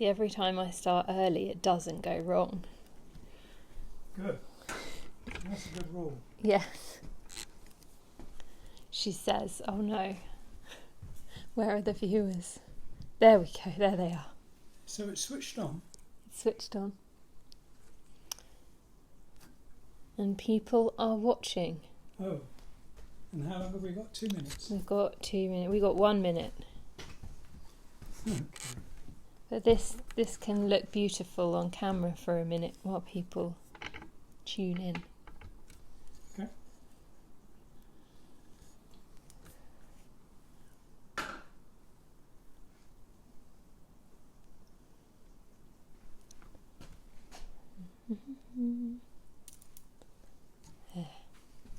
See, every time I start early, it doesn't go wrong. Good. That's a good rule. Yes. She says, oh no, where are the viewers? There we go, there they are. So it's switched on? It's switched on. And people are watching. Oh. And how long have we got? 2 minutes? We've got 2 minutes. We've got 1 minute. Okay. But this can look beautiful on camera for a minute while people tune in. Okay.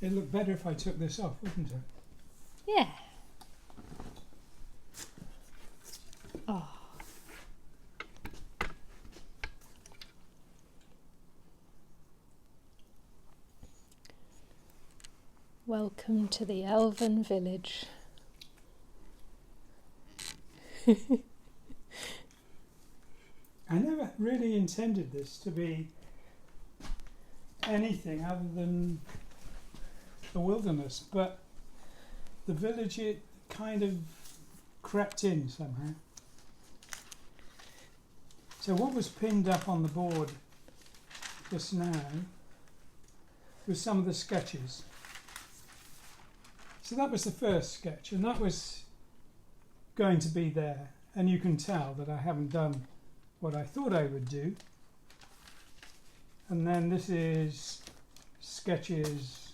It'd look better if I took this off, wouldn't it? Yeah. Oh. Welcome to the Elven Village. I never really intended this to be anything other than the wilderness, but the village, it kind of crept in somehow. So what was pinned up on the board just now was some of the sketches. So that was the first sketch, and that was going to be there, and you can tell that I haven't done what I thought I would do. And then this is sketches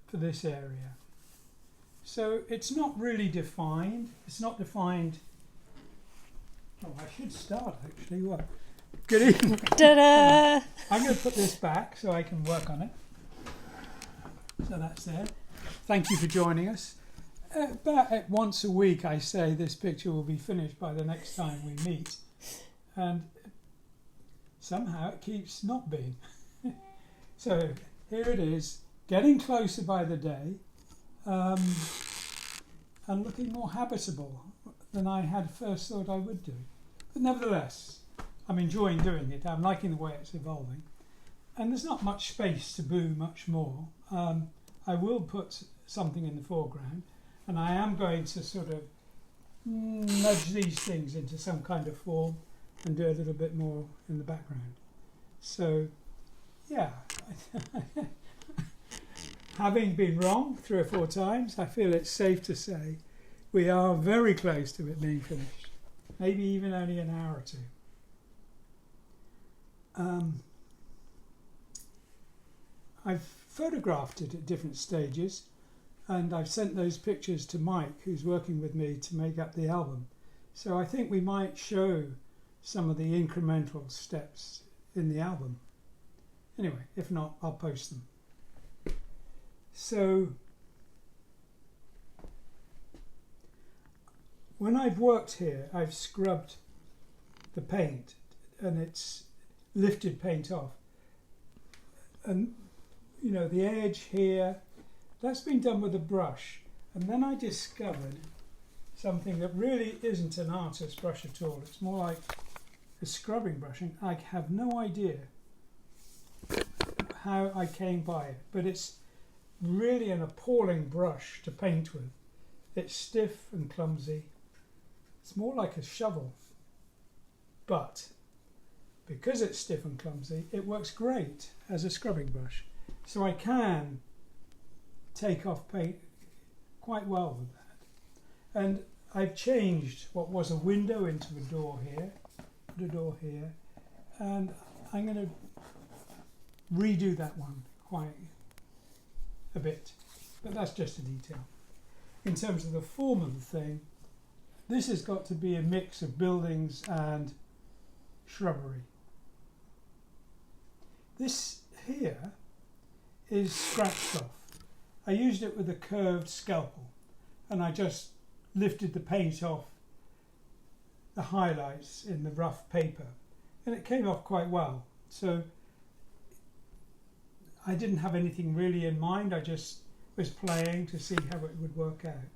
for this area. So it's not really defined. It's not defined. Oh, I should start actually. What? Good evening. Ta-da! I'm going to put this back so I can work on it. So that's there. Thank you for joining us. About once a week I say this picture will be finished by the next time we meet. And somehow it keeps not being. So here it is, getting closer by the day, and looking more habitable than I had first thought I would do. But nevertheless, I'm enjoying doing it. I'm liking the way it's evolving. And there's not much space to do much more. I will put something in the foreground, and I am going to sort of nudge these things into some kind of form and do a little bit more in the background. So, yeah. Having been wrong 3 or 4 times, I feel it's safe to say we are very close to it being finished. Maybe even only an hour or 2. I've photographed it at different stages, and I've sent those pictures to Mike, who's working with me to make up the album. So I think we might show some of the incremental steps in the album. Anyway, if not, I'll post them. So when I've worked here, I've scrubbed the paint, and it's lifted paint off. And you know, the edge here, that's been done with a brush. And then I discovered something that really isn't an artist brush at all. It's more like a scrubbing brush, and I have no idea how I came by it, but it's really an appalling brush to paint with. It's stiff and clumsy. It's more like a shovel, but because it's stiff and clumsy, it works great as a scrubbing brush. So I can take off paint quite well with that. And I've changed what was a window into a door here, put a door here, and I'm going to redo that one quite a bit, but that's just a detail. In terms of the form of the thing, this has got to be a mix of buildings and shrubbery. This here is scratched off. I used it with a curved scalpel, and I just lifted the paint off the highlights in the rough paper, and it came off quite well. So I didn't have anything really in mind, I just was playing to see how it would work out.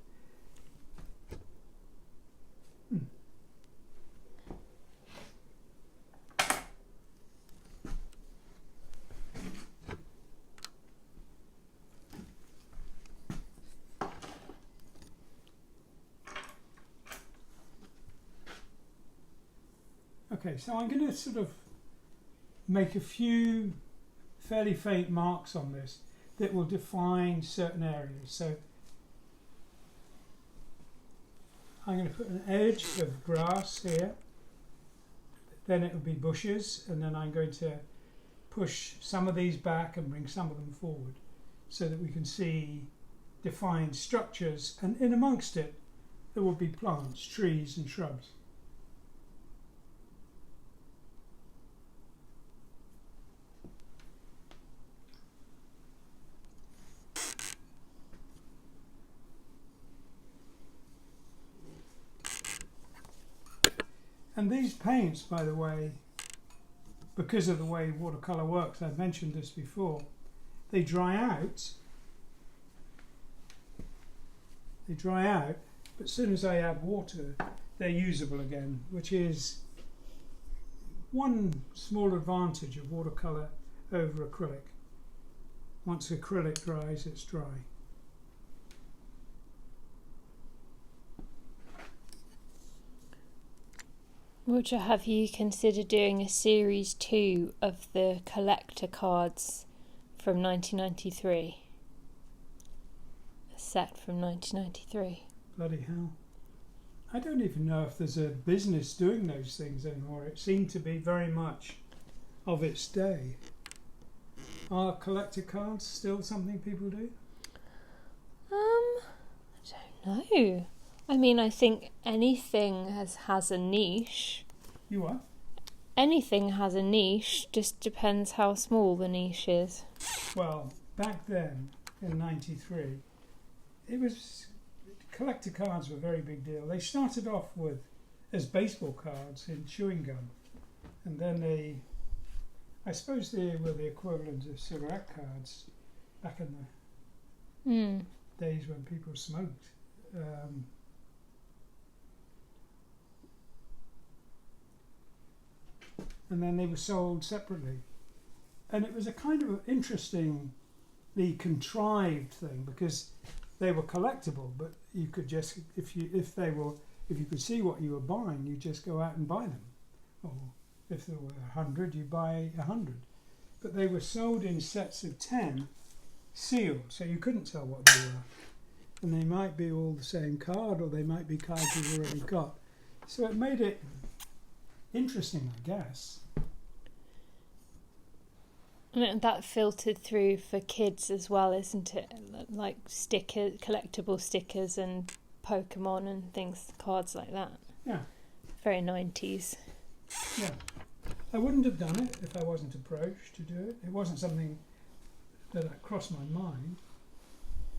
Okay, so I'm going to sort of make a few fairly faint marks on this that will define certain areas. So I'm going to put an edge of grass here, then it will be bushes, and then I'm going to push some of these back and bring some of them forward so that we can see defined structures, and in amongst it there will be plants, trees and shrubs. And these paints, by the way, because of the way watercolour works, I've mentioned this before, they dry out. But as soon as I add water, they're usable again, which is one small advantage of watercolour over acrylic. Once acrylic dries, it's dry. Roger, have you considered doing a series 2 of the collector cards from 1993? A set from 1993. Bloody hell. I don't even know if there's a business doing those things anymore. It seemed to be very much of its day. Are collector cards still something people do? I don't know. I mean, I think anything has a niche. You what? Anything has a niche, just depends how small the niche is. Well, back then, in '93, collector cards were a very big deal. They started off as baseball cards in chewing gum, and then I suppose they were the equivalent of cigarette cards back in the days when people smoked. And then they were sold separately, and it was a kind of interestingly contrived thing because they were collectible, but you could just if you could see what you were buying, you just go out and buy them, or if there were 100, you buy 100. But they were sold in sets of 10, sealed, so you couldn't tell what they were, and they might be all the same card, or they might be cards you've already got. So it made it interesting, I guess. And that filtered through for kids as well, isn't it? Like collectible stickers and Pokemon and things, cards like that. Yeah. Very 90s. Yeah. I wouldn't have done it if I wasn't approached to do it. It wasn't something that crossed my mind.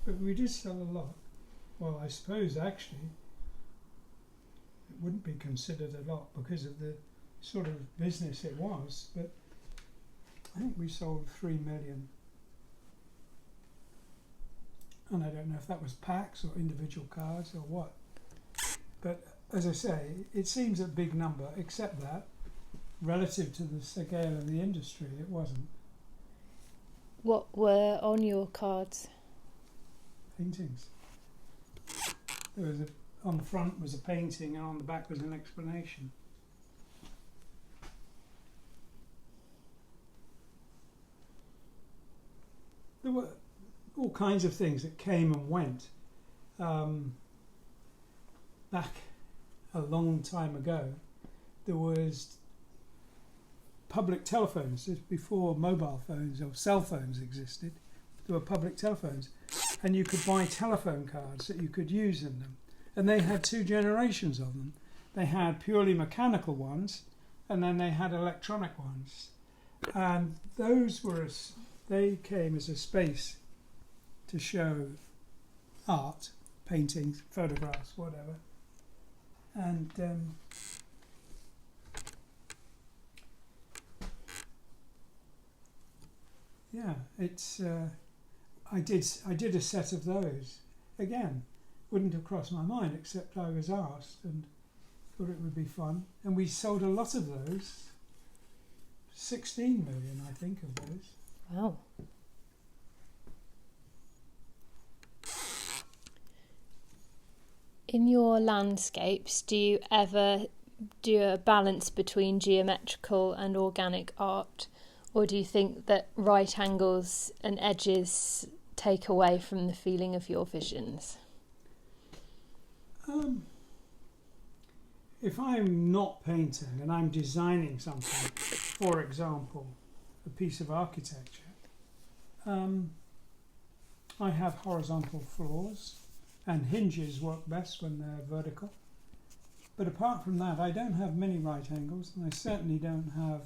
But we did sell a lot. Well, I suppose actually it wouldn't be considered a lot because of the sort of business it was, but I think we sold 3 million. And I don't know if that was packs or individual cards or what. But as I say, it seems a big number, except that relative to the scale of the industry, it wasn't. What were on your cards? Paintings. There was on the front was a painting, and on the back was an explanation. There were all kinds of things that came and went. Back a long time ago, there was public telephones. Before mobile phones or cell phones existed, there were public telephones, and you could buy telephone cards that you could use in them. And they had 2 generations of them. They had purely mechanical ones, and then they had electronic ones. And they came as a space to show art, paintings, photographs, whatever. And yeah, it's I did a set of those. Again, wouldn't have crossed my mind except I was asked and thought it would be fun. And we sold a lot of those. 16 million, I think, of those. Wow. In your landscapes, do you ever do a balance between geometrical and organic art, or do you think that right angles and edges take away from the feeling of your visions? If I'm not painting and I'm designing something, for example, a piece of architecture, I have horizontal floors, and hinges work best when they're vertical. But apart from that, I don't have many right angles, and I certainly don't have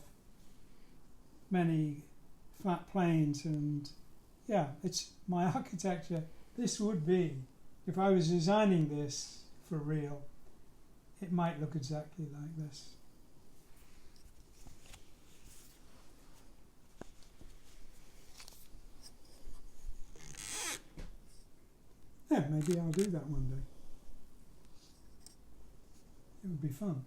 many flat planes. And yeah, it's my architecture. This would be, if I was designing this for real, it might look exactly like this. Yeah, maybe I'll do that one day. It would be fun.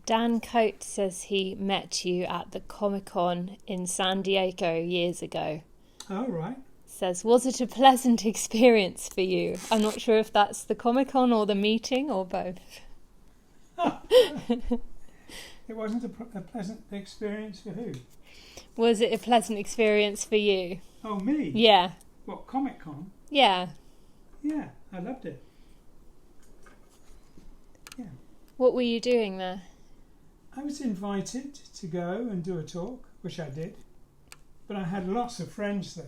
Dan Coates says he met you at the Comic-Con in San Diego years ago. Oh, right. Says, was it a pleasant experience for you? I'm not sure if that's the Comic-Con or the meeting or both. It wasn't a pleasant experience for who? Was it a pleasant experience for you? Oh, me? Yeah. What, Comic-Con? Yeah. Yeah, I loved it. Yeah. What were you doing there? I was invited to go and do a talk, which I did. But I had lots of friends there.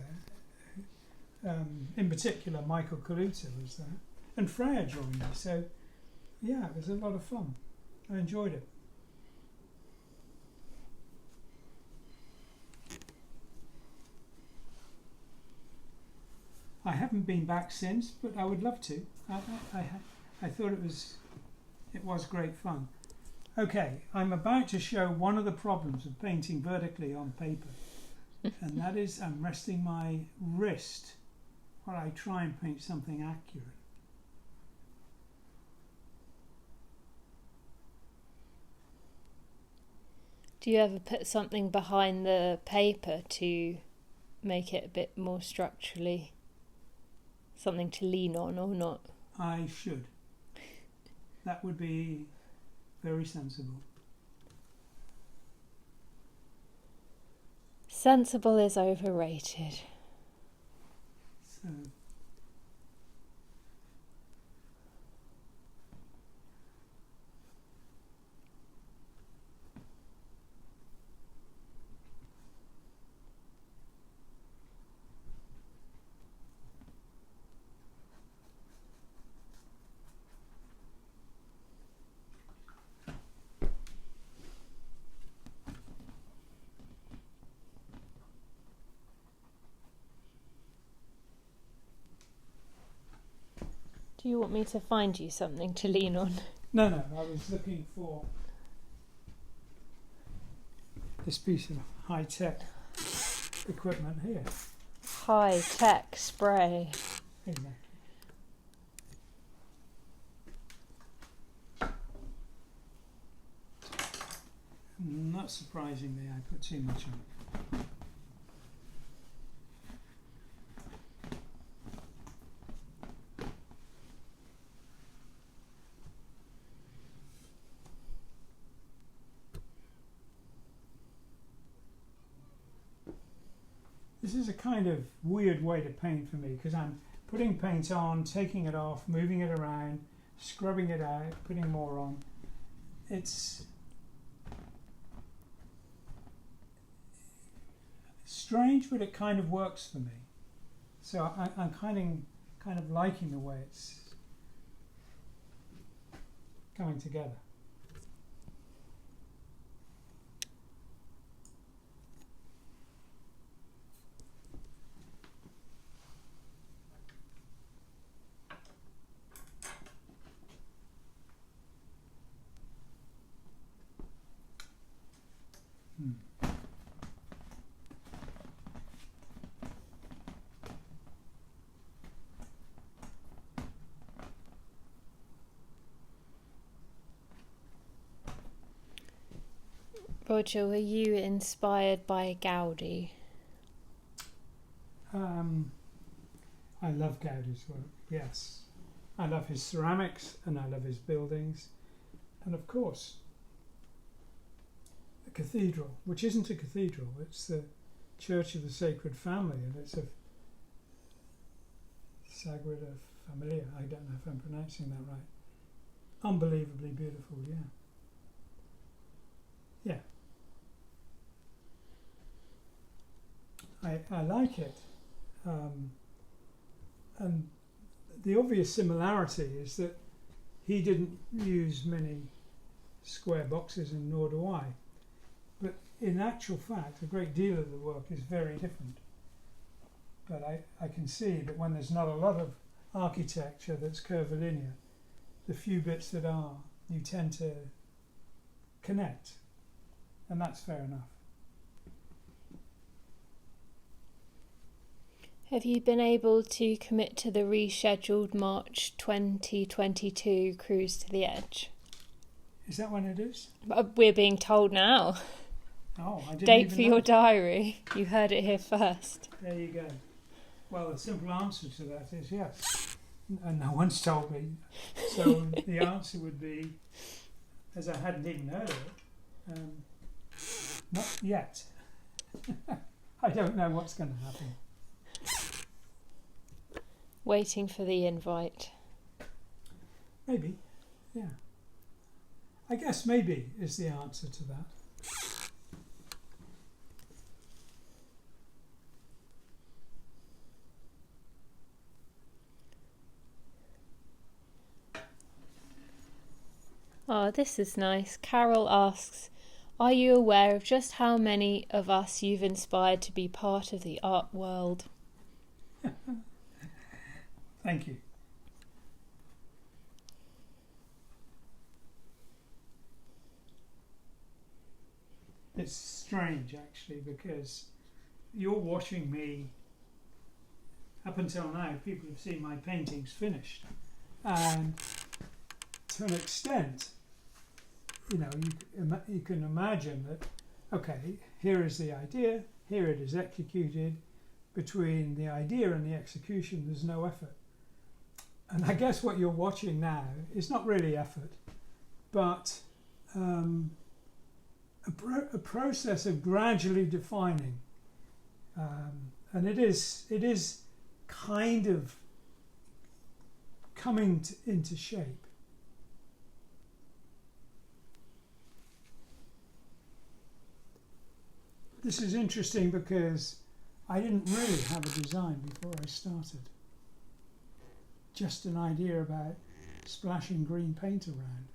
In particular, Michael Kaluta was there. And Freya joined me. So, yeah, it was a lot of fun. I enjoyed it. I haven't been back since, but I would love to. I thought it was great fun. Okay, I'm about to show one of the problems of painting vertically on paper, and that is I'm resting my wrist while I try and paint something accurate. Do you ever put something behind the paper to make it a bit more structurally? Something to lean on or not? I should. That would be very sensible. Sensible is overrated. So, Do you want me to find you something to lean on? no, I was looking for this piece of high-tech equipment here. High-tech spray. Exactly. Not surprisingly, I put too much on. This is a kind of weird way to paint for me because I'm putting paint on, taking it off, moving it around, scrubbing it out, putting more on. It's strange, but it kind of works for me. So I'm kind of liking the way it's coming together. Roger, were you inspired by Gaudi? I love Gaudi's work, yes. I love his ceramics and I love his buildings. And of course, the cathedral, which isn't a cathedral, it's the Church of the Sacred Family, and it's a Sagrada Familia. I don't know if I'm pronouncing that right. Unbelievably beautiful, yeah. I like it. And the obvious similarity is that he didn't use many square boxes, and nor do I. But in actual fact, a great deal of the work is very different. But I can see that when there's not a lot of architecture that's curvilinear, the few bits that are, you tend to connect. And that's fair enough. Have you been able to commit to the rescheduled March 2022 Cruise to the Edge? Is that when it is? We're being told now. Oh, I didn't Date even for know. your diary. You heard it here first. There you go. Well, the simple answer to that is yes. And no one's told me. So the answer would be, as I hadn't even heard of it, not yet. I don't know what's going to happen. Waiting for the invite. Maybe, yeah. I guess maybe is the answer to that. Oh, this is nice. Carol asks, are you aware of just how many of us you've inspired to be part of the art world? Thank you. It's strange actually, because you're watching me. Up until now, people have seen my paintings finished, and to an extent, you can imagine that. Okay, here is the idea. Here it is executed. Between the idea and the execution, there's no effort. And I guess what you're watching now is not really effort, but a process of gradually defining, and it is kind of coming into shape. This is interesting because I didn't really have a design before I started. Just an idea about splashing green paint around.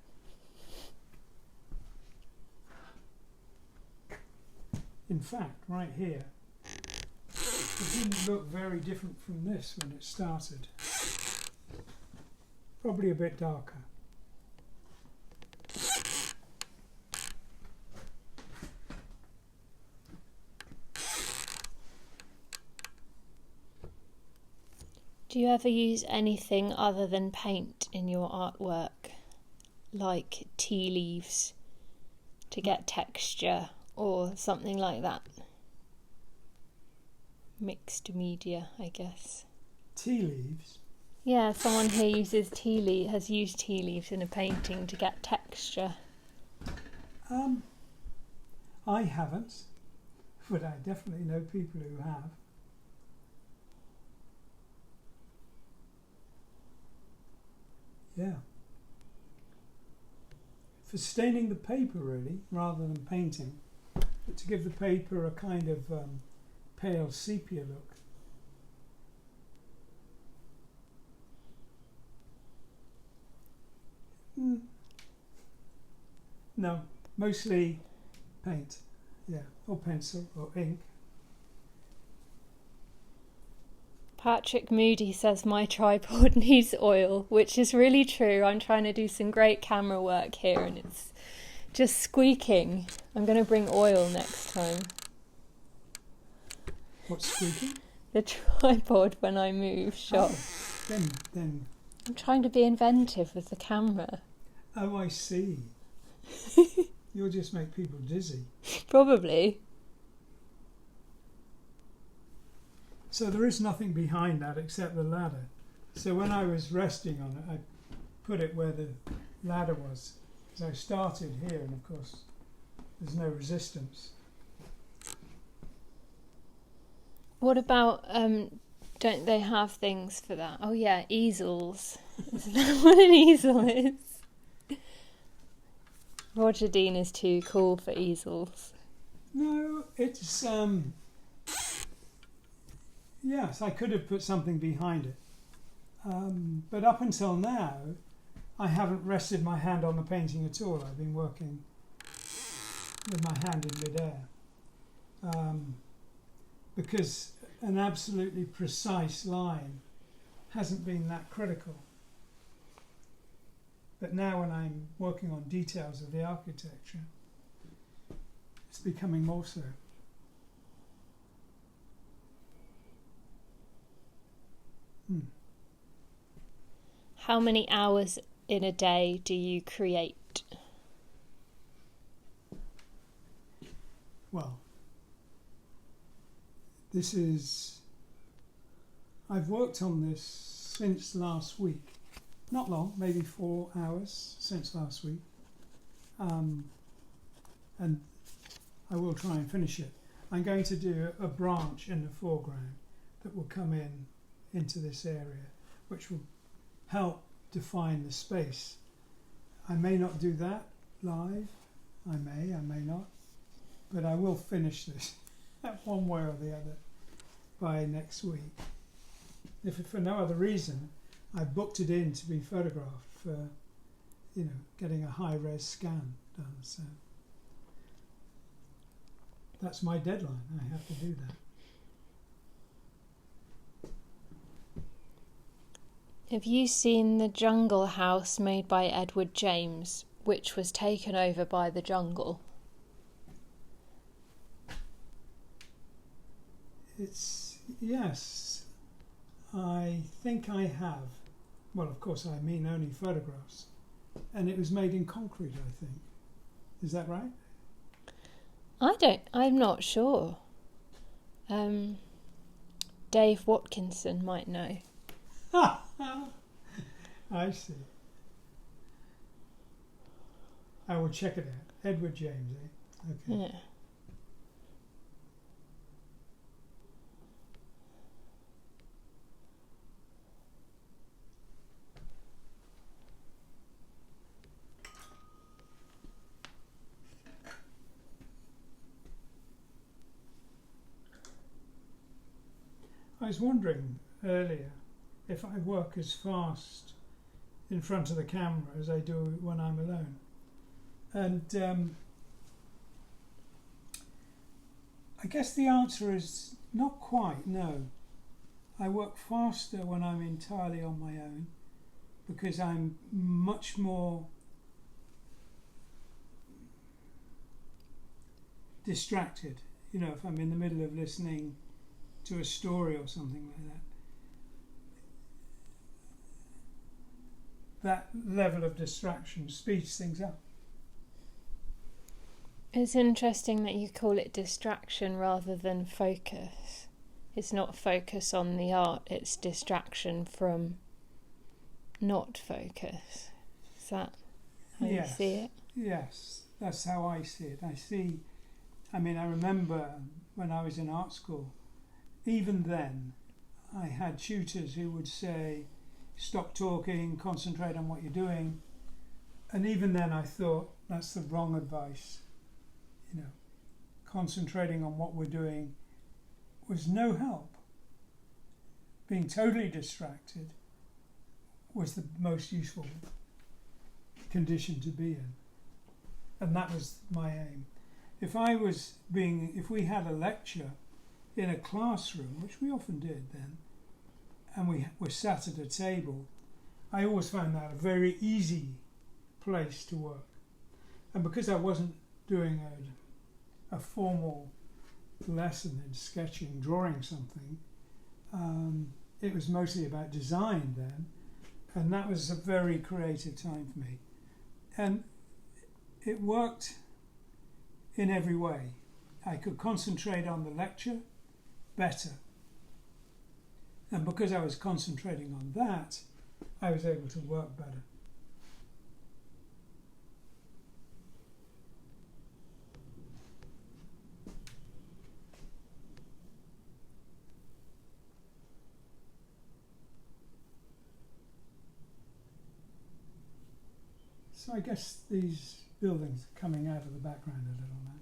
In fact, right here, it didn't look very different from this when it started. Probably a bit darker. Do you ever use anything other than paint in your artwork, like tea leaves to get texture or something like that? Mixed media, I guess. Tea leaves? Yeah, someone here has used tea leaves in a painting to get texture. I haven't, but I definitely know people who have. Yeah. For staining the paper, really, rather than painting, but to give the paper a kind of pale sepia look. No, mostly paint, yeah, or pencil or ink. Patrick Moody says my tripod needs oil, which is really true. I'm trying to do some great camera work here and it's just squeaking. I'm going to bring oil next time. What's squeaking? The tripod when I move shot. Oh, then. I'm trying to be inventive with the camera. Oh, I see. You'll just make people dizzy. Probably. So there is nothing behind that except the ladder. So when I was resting on it, I put it where the ladder was. So I started here, and of course there's no resistance. What about, don't they have things for that? Oh yeah, easels. Isn't that what an easel is? Roger Dean is too cool for easels. No, it's, yes, I could have put something behind it. But up until now, I haven't rested my hand on the painting at all. I've been working with my hand in midair. Because an absolutely precise line hasn't been that critical. But now when I'm working on details of the architecture, it's becoming more so. How many hours in a day do you create? Well, I've worked on this since last week. Not long, maybe 4 hours since last week. And I will try and finish it. I'm going to do a branch in the foreground that will come into this area, which will help define the space. I may not do that live. I may not. But I will finish this one way or the other by next week. If for no other reason, I booked it in to be photographed for, getting a high-res scan done. So that's my deadline. I have to do that. Have you seen the Jungle House made by Edward James, which was taken over by the jungle? Yes, I think I have. Well, of course, I mean only photographs. And it was made in concrete, I think. Is that right? I'm not sure. Dave Watkinson might know. I see. I will check it out. Edward James, eh? Okay. Yeah. I was wondering earlier if I work as fast in front of the camera as I do when I'm alone. And I guess the answer is not quite, no. I work faster when I'm entirely on my own because I'm much more distracted. If I'm in the middle of listening to a story or something like that level of distraction speeds things up. It's interesting that you call it distraction rather than focus. It's not focus on the art, it's distraction from not focus. Is that how you see it? Yes, that's how I see it. I remember when I was in art school, even then, I had tutors who would say, stop talking, concentrate on what you're doing. And even then I thought, that's the wrong advice. Concentrating on what we're doing was no help. Being totally distracted was the most useful condition to be in. And that was my aim. If we had a lecture in a classroom, which we often did then, and we were sat at a table, I always found that a very easy place to work. And because I wasn't doing a formal lesson in sketching, drawing something, it was mostly about design then, and that was a very creative time for me. And it worked in every way. I could concentrate on the lecture better. And because I was concentrating on that, I was able to work better. So I guess these buildings are coming out of the background a little now.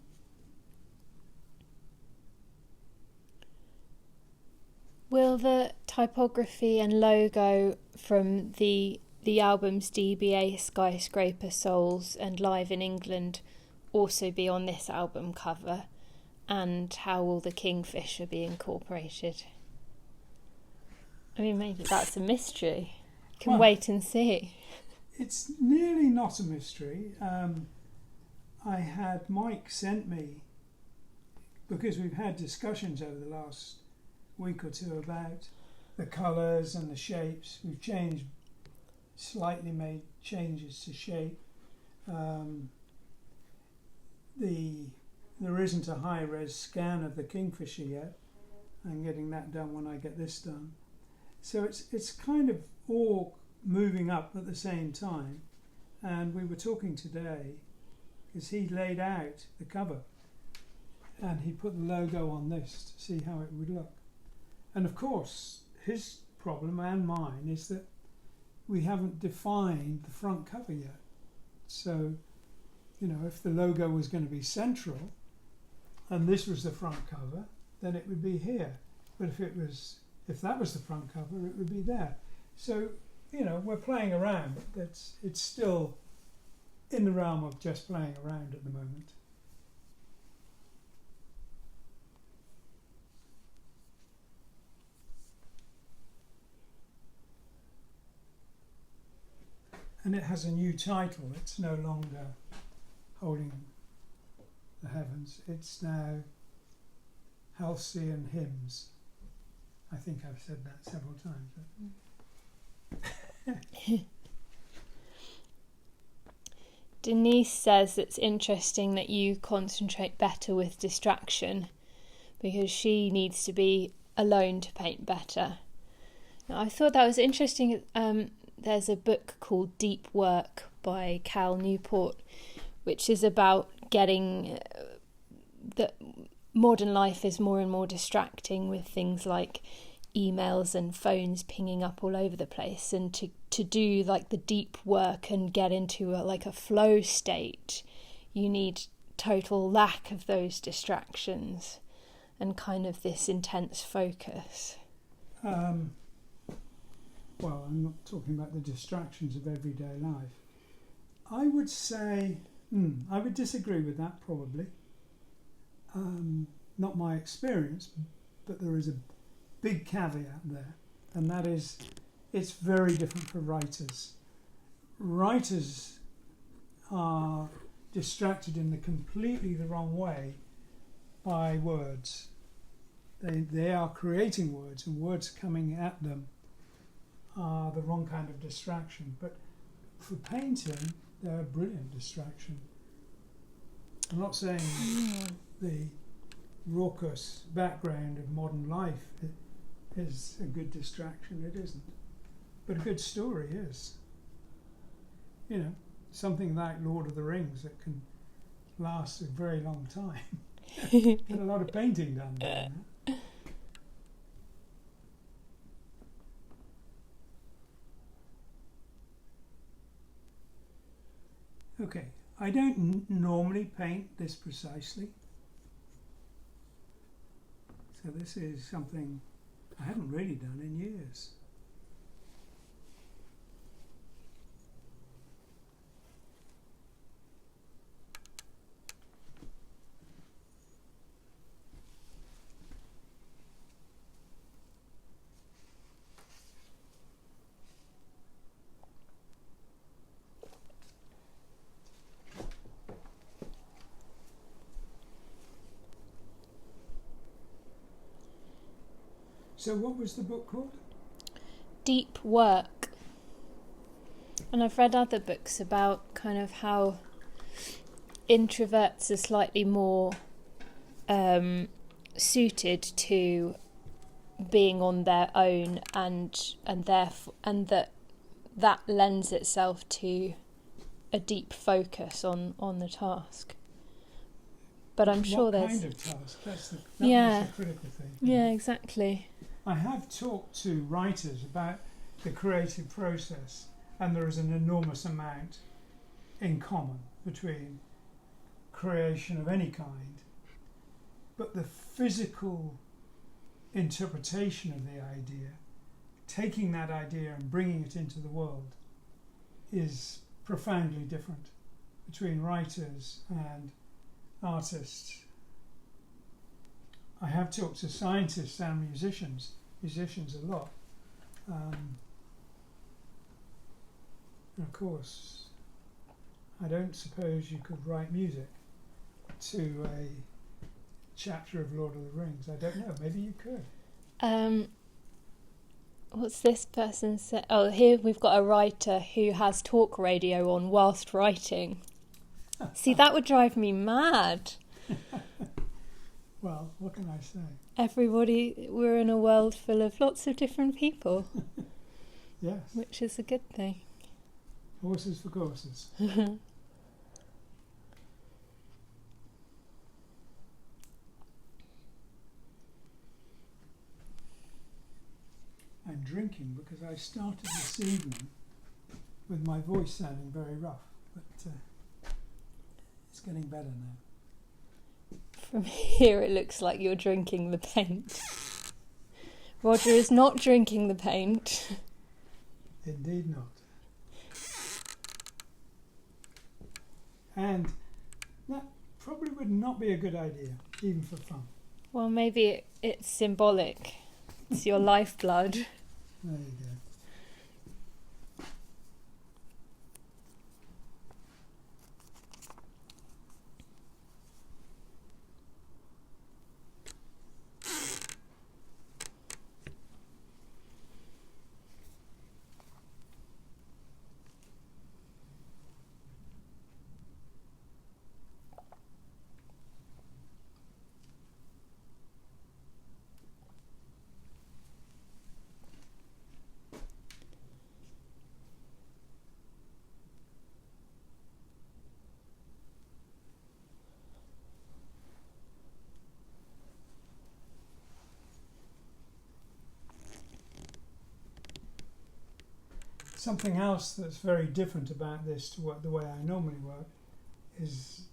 Will the typography and logo from the albums DBA, Skyscraper, Souls and Live in England also be on this album cover? And how will the Kingfisher be incorporated? I mean, maybe that's a mystery. Can wait and see. It's nearly not a mystery. I had Mike sent me, because we've had discussions over the last week or two about the colours and the shapes. We've slightly made changes to shape. There isn't a high-res scan of the Kingfisher yet. I'm getting that done when I get this done. So it's kind of all moving up at the same time. And we were talking today because he laid out the cover and he put the logo on this to see how it would look. And of course, his problem and mine is that we haven't defined the front cover yet. So, you know, if the logo was going to be central and this was the front cover, then it would be here. But if that was the front cover, it would be there. So, you know, we're playing around. It's still in the realm of just playing around at the moment. And it has a new title. It's no longer Holding the Heavens. It's now Halcyon Hymns. I think I've said that several times. Denise says it's interesting that you concentrate better with distraction because she needs to be alone to paint better. Now, I thought that was interesting. There's a book called Deep Work by Cal Newport, which is about getting that modern life is more and more distracting with things like emails and phones pinging up all over the place, and to do like the deep work and get into a flow state, you need total lack of those distractions and kind of this intense focus. Well, I'm not talking about the distractions of everyday life. I would say, I would disagree with that probably. Not my experience, but there is a big caveat there, and that is it's very different for writers. Writers are distracted in completely the wrong way by words. They are creating words, and words coming at them are the wrong kind of distraction. But for painting, they're a brilliant distraction. I'm not saying the raucous background of modern life is a good distraction. It isn't. But a good story is. You know, something like Lord of the Rings that can last a very long time. Get a lot of painting done there. Okay, I don't normally paint this precisely. So this is something I haven't really done in years. So what was the book called? Deep Work. And I've read other books about kind of how introverts are slightly more suited to being on their own, and that lends itself to a deep focus on the task. But I'm sure there's... What kind of task? That's the critical thing. Yeah, exactly. I have talked to writers about the creative process, and there is an enormous amount in common between creation of any kind, but the physical interpretation of the idea, taking that idea and bringing it into the world, is profoundly different between writers and artists. I have talked to scientists and musicians a lot. And of course, I don't suppose you could write music to a chapter of Lord of the Rings. I don't know, maybe you could. What's this person say? Oh, here we've got a writer who has talk radio on whilst writing. See, that would drive me mad. Well, what can I say? We're in a world full of lots of different people. Yes. Which is a good thing. Horses for courses. I'm drinking because I started this evening with my voice sounding very rough, but it's getting better now. From here it looks like you're drinking the paint. Roger is not drinking the paint. Indeed not. And that probably would not be a good idea, even for fun. Well, maybe it's symbolic. It's your lifeblood. There you go. Something else that's very different about this to the way I normally work is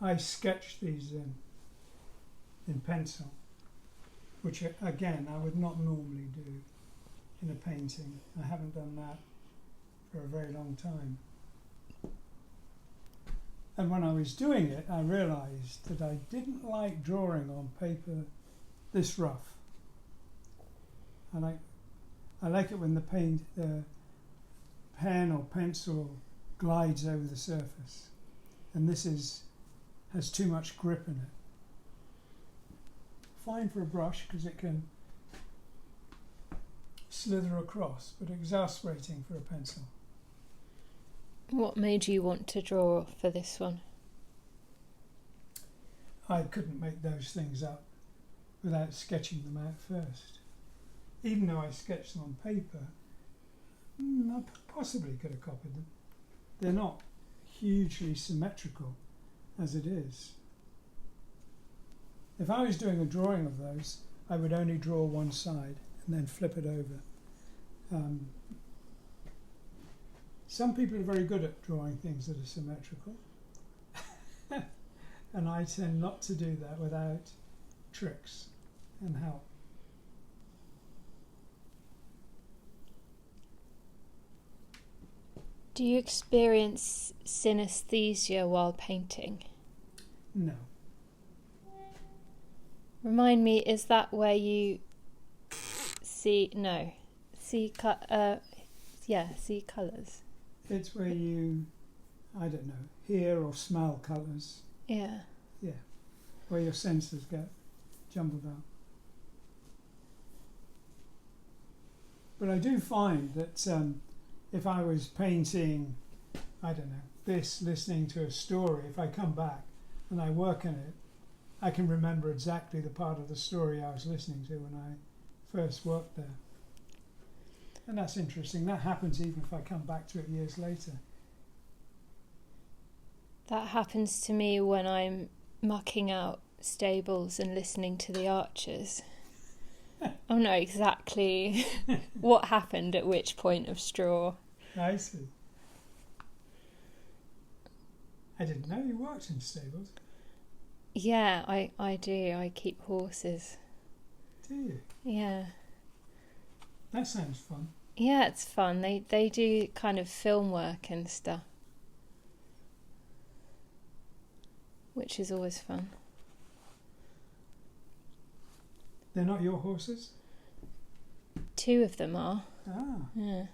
I sketch these in pencil, which again I would not normally do in a painting. I haven't done that for a very long time. And when I was doing it, I realised that I didn't like drawing on paper this rough. I like it when the pen or pencil glides over the surface, and this has too much grip in it. Fine for a brush because it can slither across, but exasperating for a pencil. What made you want to draw for this one? I couldn't make those things up without sketching them out first. Even though I sketched them on paper, I possibly could have copied them. They're not hugely symmetrical as it is. If I was doing a drawing of those, I would only draw one side and then flip it over. Some people are very good at drawing things that are symmetrical. And I tend not to do that without tricks and help. Do you experience synesthesia while painting? No. Remind me, is that where you see colours? It's where you, I don't know, hear or smell colours. Yeah. Yeah. Where your senses get jumbled up. But I do find that if I was painting, I don't know, this, listening to a story, if I come back and I work on it, I can remember exactly the part of the story I was listening to when I first worked there. And that's interesting. That happens even if I come back to it years later. That happens to me when I'm mucking out stables and listening to the archers. I know exactly what happened at which point of straw. I see. I didn't know you worked in stables. Yeah, I do. I keep horses. Do you? Yeah. That sounds fun. Yeah, it's fun. They do kind of film work and stuff, which is always fun. They're not your horses? 2 of them are. Ah. Yeah.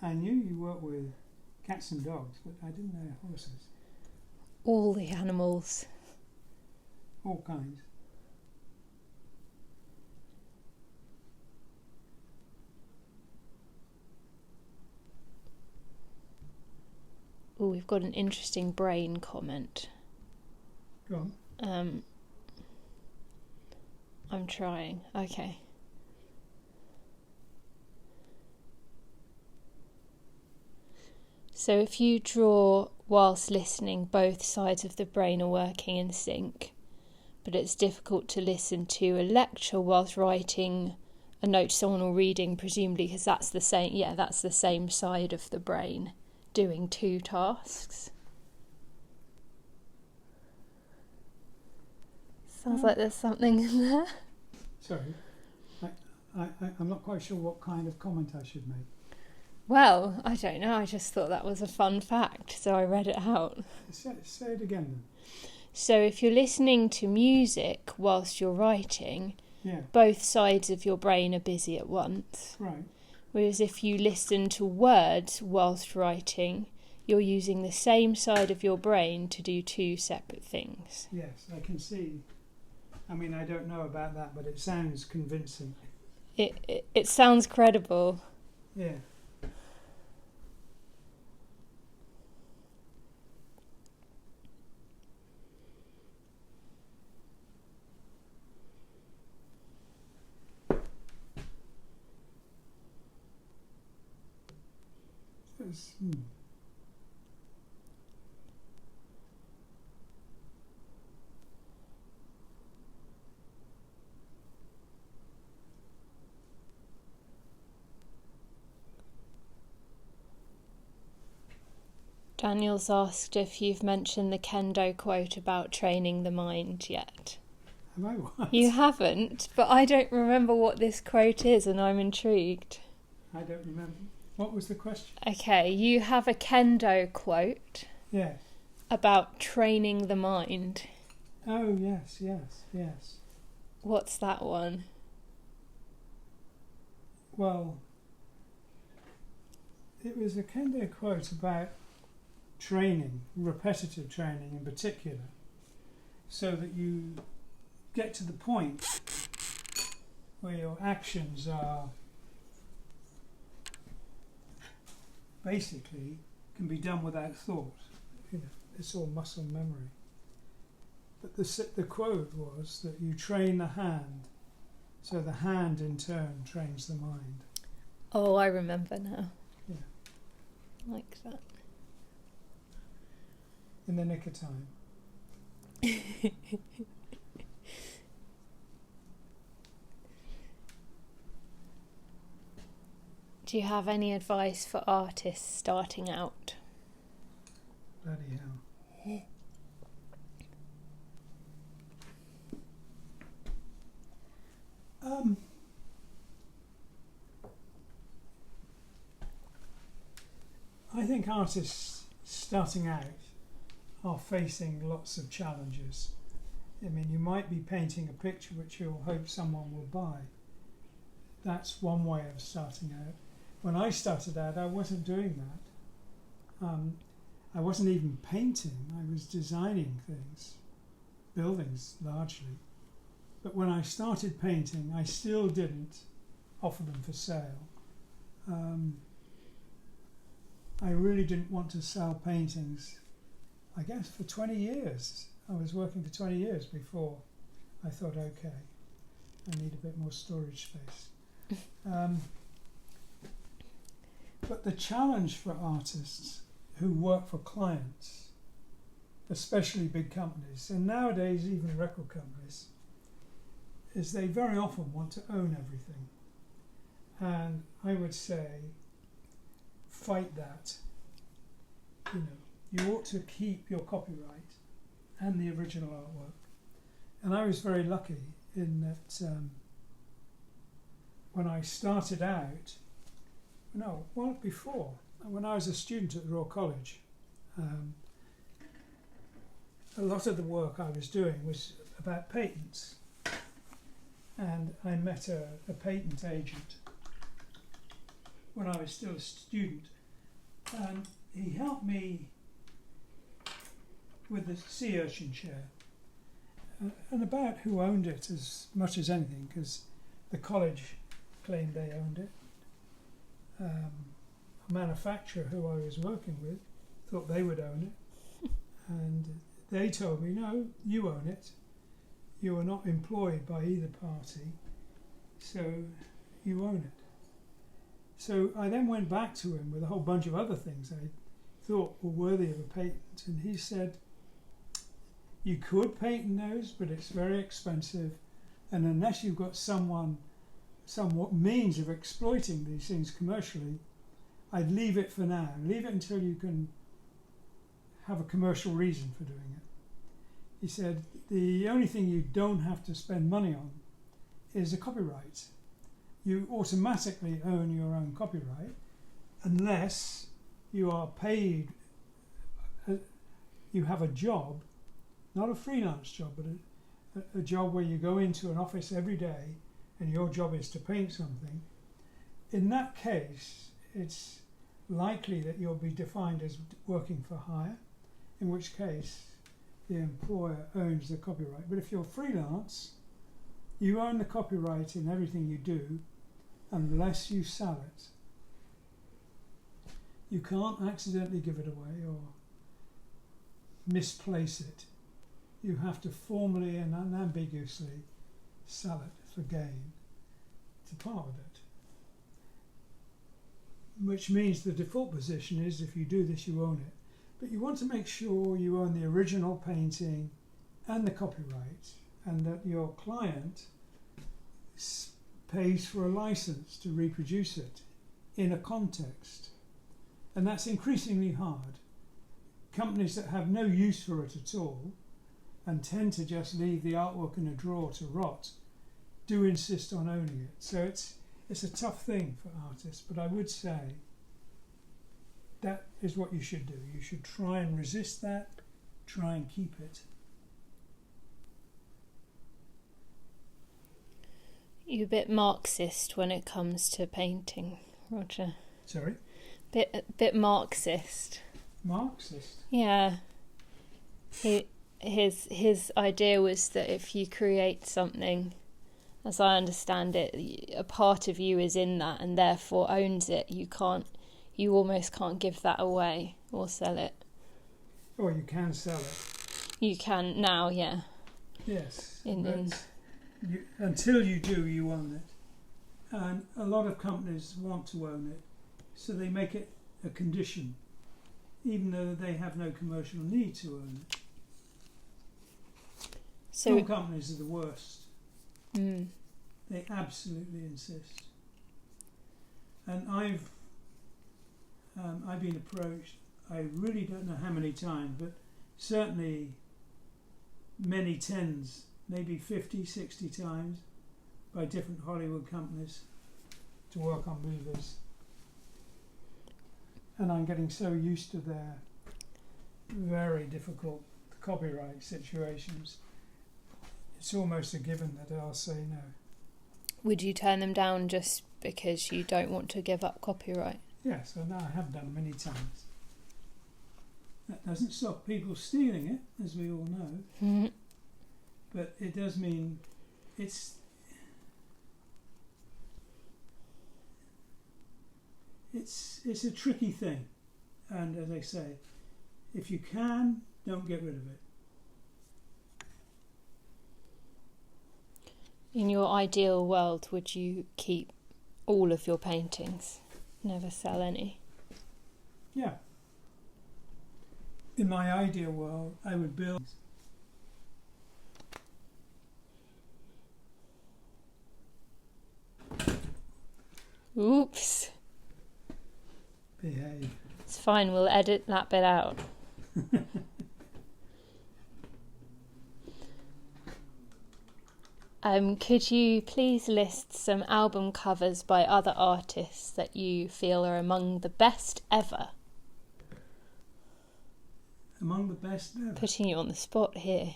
I knew you worked with cats and dogs, but I didn't know horses. All the animals. All kinds. Oh, we've got an interesting brain comment. Go on. I'm trying. Okay. So if you draw whilst listening, both sides of the brain are working in sync, but it's difficult to listen to a lecture whilst writing a note to someone or reading, presumably because that's the same. Yeah, that's the same side of the brain doing 2 tasks. Sounds like there's something in there. Sorry, I'm not quite sure what kind of comment I should make. Well, I don't know. I just thought that was a fun fact, so I read it out. Say it again then. So if you're listening to music whilst you're writing, Yeah. both sides of your brain are busy at once. Right. Whereas if you listen to words whilst writing, you're using the same side of your brain to do 2 separate things. Yes, I can see. I mean, I don't know about that, but it sounds convincing. It sounds credible. Yeah. Daniel's asked if you've mentioned the kendo quote about training the mind yet. Have I what? You haven't, but I don't remember what this quote is and I'm intrigued. I don't remember. What was the question? Okay, you have a kendo quote Yes. about training the mind. Oh, yes. What's that one? Well, it was a kendo quote about training, repetitive training in particular, so that you get to the point where your actions are basically can be done without thought. You know, it's all muscle memory. But the quote was that you train the hand, so the hand in turn trains the mind. Oh, I remember now. Yeah. Like that. In the nick of time. Do you have any advice for artists starting out? Bloody hell. I think artists starting out are facing lots of challenges. I mean, you might be painting a picture which you'll hope someone will buy. That's one way of starting out. When I started out, I wasn't doing that. I wasn't even painting. I was designing things, buildings largely. But when I started painting, I still didn't offer them for sale. I really didn't want to sell paintings, I guess, for 20 years. I was working for 20 years before I thought, okay. I need a bit more storage space. But the challenge for artists who work for clients, especially big companies, and nowadays even record companies, is they very often want to own everything. And I would say, fight that. You know, you ought to keep your copyright and the original artwork. And I was very lucky in that when I started out, before, when I was a student at the Royal College, a lot of the work I was doing was about patents. And I met a patent agent when I was still a student, and he helped me with the sea urchin chair, and about who owned it as much as anything, because the college claimed they owned it. A manufacturer who I was working with thought they would own it, and they told me, no, you own it. You are not employed by either party, so you own it. So I then went back to him with a whole bunch of other things I thought were worthy of a patent, and he said, you could patent those, but it's very expensive, and unless you've got somewhat means of exploiting these things commercially, I'd leave it for now. Leave it until you can have a commercial reason for doing it. He said, the only thing you don't have to spend money on is a copyright. You automatically own your own copyright unless you are paid, you have a job, not a freelance job, but a job where you go into an office every day and your job is to paint something. In that case, it's likely that you'll be defined as working for hire, in which case the employer owns the copyright. But if you're freelance, you own the copyright in everything you do unless you sell it. You can't accidentally give it away or misplace it. You have to formally and unambiguously sell it for gain to part with it. Which means the default position is, if you do this, you own it. But you want to make sure you own the original painting and the copyright, and that your client pays for a license to reproduce it in a context. And that's increasingly hard. Companies that have no use for it at all and tend to just leave the artwork in a drawer to rot do insist on owning it. So it's a tough thing for artists, but I would say that is what you should do. You should try and resist that, try and keep it. You're a bit Marxist when it comes to painting, Roger. Sorry? Bit Marxist. Marxist? Yeah. His idea was that if you create something, as I understand it, a part of you is in that and therefore owns it. You almost can't give that away or sell it. Or you can sell it. You can now, yeah. Yes. Until you do, you own it. And a lot of companies want to own it, so they make it a condition, even though they have no commercial need to own it. So some companies are the worst. They absolutely insist. And I've been approached, I really don't know how many times, but certainly many tens, maybe 50, 60 times, by different Hollywood companies to work on movies. And I'm getting so used to their very difficult copyright situations, it's almost a given that I'll say no. Would you turn them down just because you don't want to give up copyright? Yes, and I have done many times. That doesn't stop people stealing it, as we all know. But it does mean it's a tricky thing. And as I say, if you can, don't get rid of it. In your ideal world, would you keep all of your paintings? Never sell any? Yeah. In my ideal world, I would build. Oops. Behave. It's fine, we'll edit that bit out. Could you please list some album covers by other artists that you feel are among the best ever? Among the best ever? Putting you on the spot here.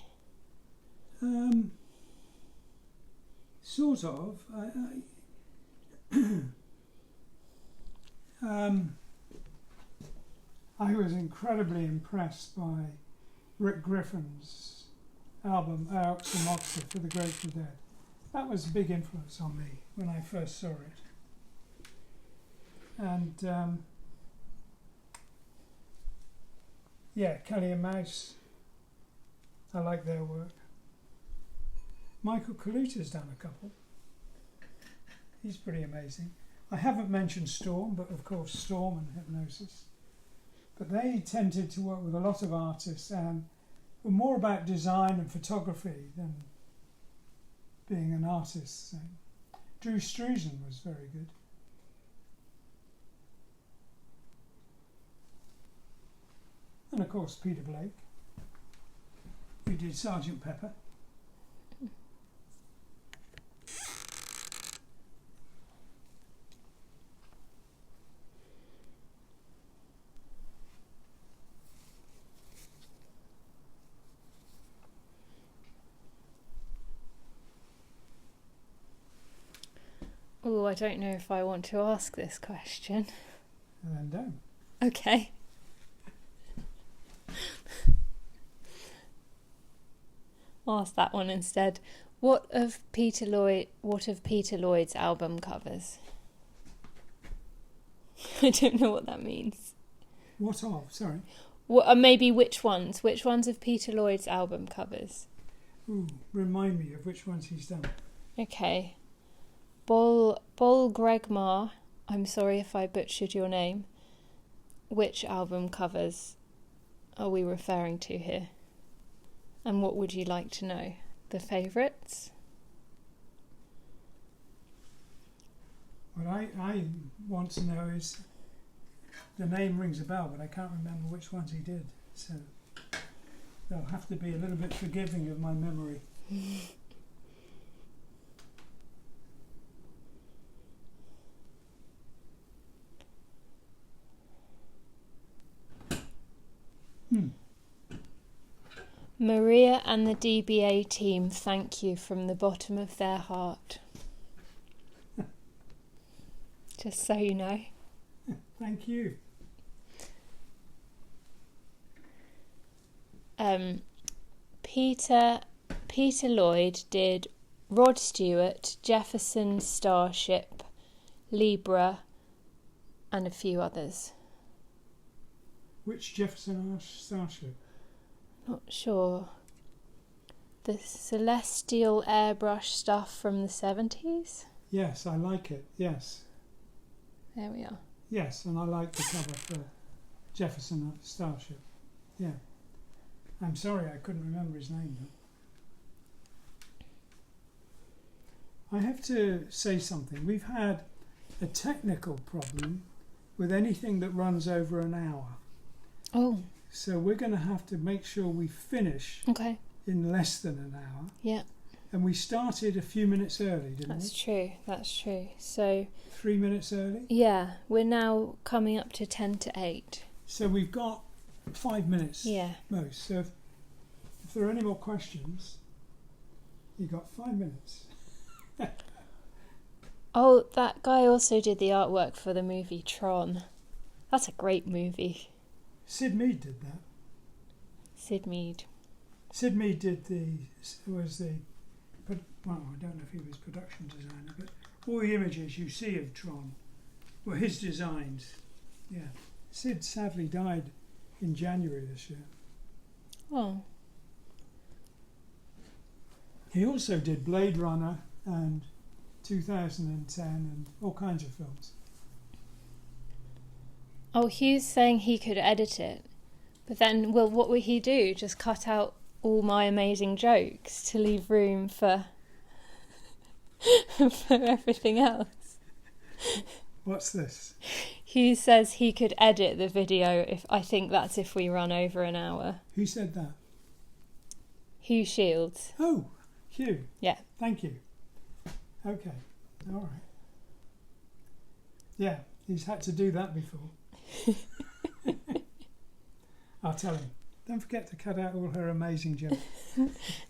Sort of. I was incredibly impressed by Rick Griffin's album Oaks and Oxford for the Grateful Dead. That was a big influence on me when I first saw it. And Kelly and Mouse, I like their work. Michael Kaluta's done a couple. He's pretty amazing. I haven't mentioned Storm, but of course Storm and Hypnosis. But they tended to work with a lot of artists and were more about design and photography than being an artist. So Drew Struzan was very good. And of course Peter Blake, who did Sergeant Pepper. Oh, I don't know if I want to ask this question. And then don't. Okay. I'll ask that one instead. What of Peter Lloyd's album covers? I don't know what that means. What of? Sorry. Maybe which ones? Which ones of Peter Lloyd's album covers? Ooh, remind me of which ones he's done. Okay. Bol Gregmar, I'm sorry if I butchered your name. Which album covers are we referring to here? And what would you like to know? The favourites? What I want to know is, the name rings a bell, but I can't remember which ones he did. So they'll have to be a little bit forgiving of my memory. Maria and the DBA team thank you from the bottom of their heart. Just so you know. Thank you. Peter Lloyd did Rod Stewart, Jefferson Starship, Libra, and a few others. Which Jefferson Starship? Not sure. The Celestial airbrush stuff from the 70s? Yes, I like it, yes. There we are. Yes, and I like the cover for Jefferson Starship. Yeah. I'm sorry I couldn't remember his name though. I have to say something. We've had a technical problem with anything that runs over an hour. Oh. So we're going to have to make sure we finish in less than an hour. Yeah. And we started a few minutes early, didn't we? That's true. So 3 minutes early? Yeah, we're now coming up to 10 to 8. So we've got 5 minutes most. So if there are any more questions, you've got 5 minutes. Oh, that guy also did the artwork for the movie Tron. That's a great movie. Sid Mead did that. Sid Mead did well, I don't know if he was production designer, but all the images you see of Tron were his designs. Yeah. Sid sadly died in January this year. Oh. He also did Blade Runner and 2010 and all kinds of films. Oh, Hugh's saying he could edit it. But then, well, what would he do? Just cut out all my amazing jokes to leave room for for everything else? What's this? Hugh says he could edit the video if we run over an hour. Who said that? Hugh Shields. Oh, Hugh. Yeah. Thank you. Okay. All right. Yeah, he's had to do that before. I'll tell him. Don't forget to cut out all her amazing jokes.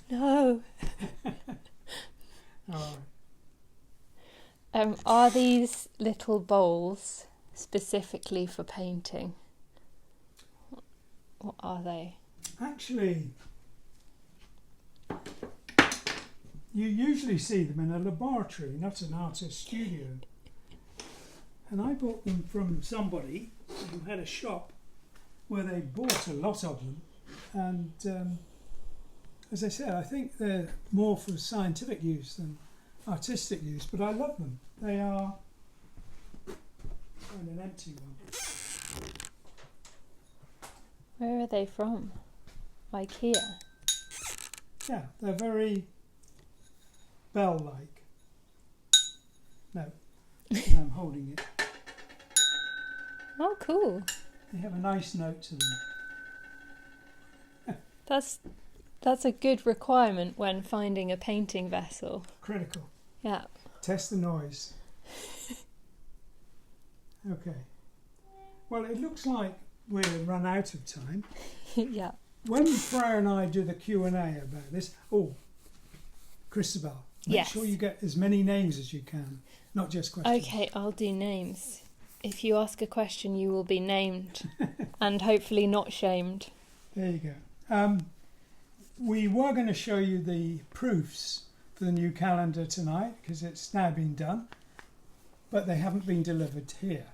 No. All right. Are these little bowls specifically for painting? What are they? Actually, you usually see them in a laboratory, not an artist studio. And I bought them from somebody who had a shop where they bought a lot of them. And as I said, I think they're more for scientific use than artistic use, but I love them. They are an empty one. Where are they from? IKEA? Yeah, they're very bell-like. No, I'm holding it. Oh, cool. They have a nice note to them. That's a good requirement when finding a painting vessel. Critical. Yeah. Test the noise. Okay. Well, it looks like we've run out of time. Yeah. When Freya and I do the Q&A about this, Christabel, make sure you get as many names as you can, not just questions. Okay, I'll do names. If you ask a question, you will be named and hopefully not shamed. There you go. We were going to show you the proofs for the new calendar tonight because it's now been done, but they haven't been delivered here.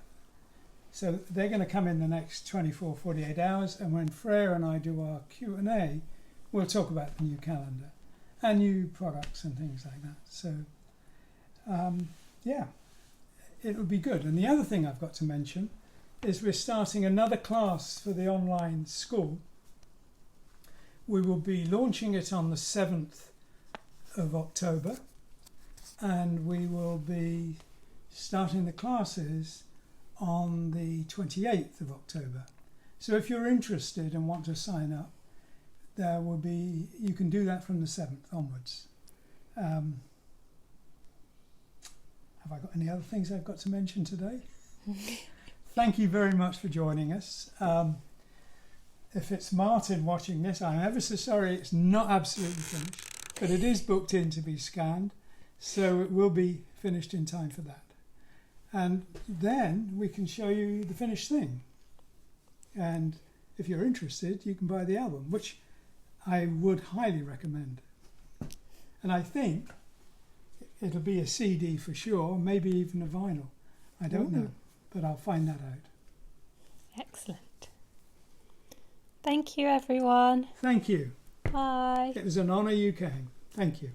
So they're going to come in the next 24, 48 hours, and when Freya and I do our Q&A, we'll talk about the new calendar and new products and things like that. So, yeah, it'll be good. And the other thing I've got to mention is we're starting another class for the online school. We will be launching it on the 7th of October, and we will be starting the classes on the 28th of October. So if you're interested and want to sign up, you can do that from the 7th onwards. Have I got any other things I've got to mention today? Thank you very much for joining us. If it's Martin watching this, I'm ever so sorry it's not absolutely finished, but it is booked in to be scanned, so it will be finished in time for that. And then we can show you the finished thing. And if you're interested, you can buy the album, which I would highly recommend. And I think it'll be a CD for sure, maybe even a vinyl. I don't know, but I'll find that out. Excellent. Thank you, everyone. Thank you. Bye. It was an honour you came. Thank you.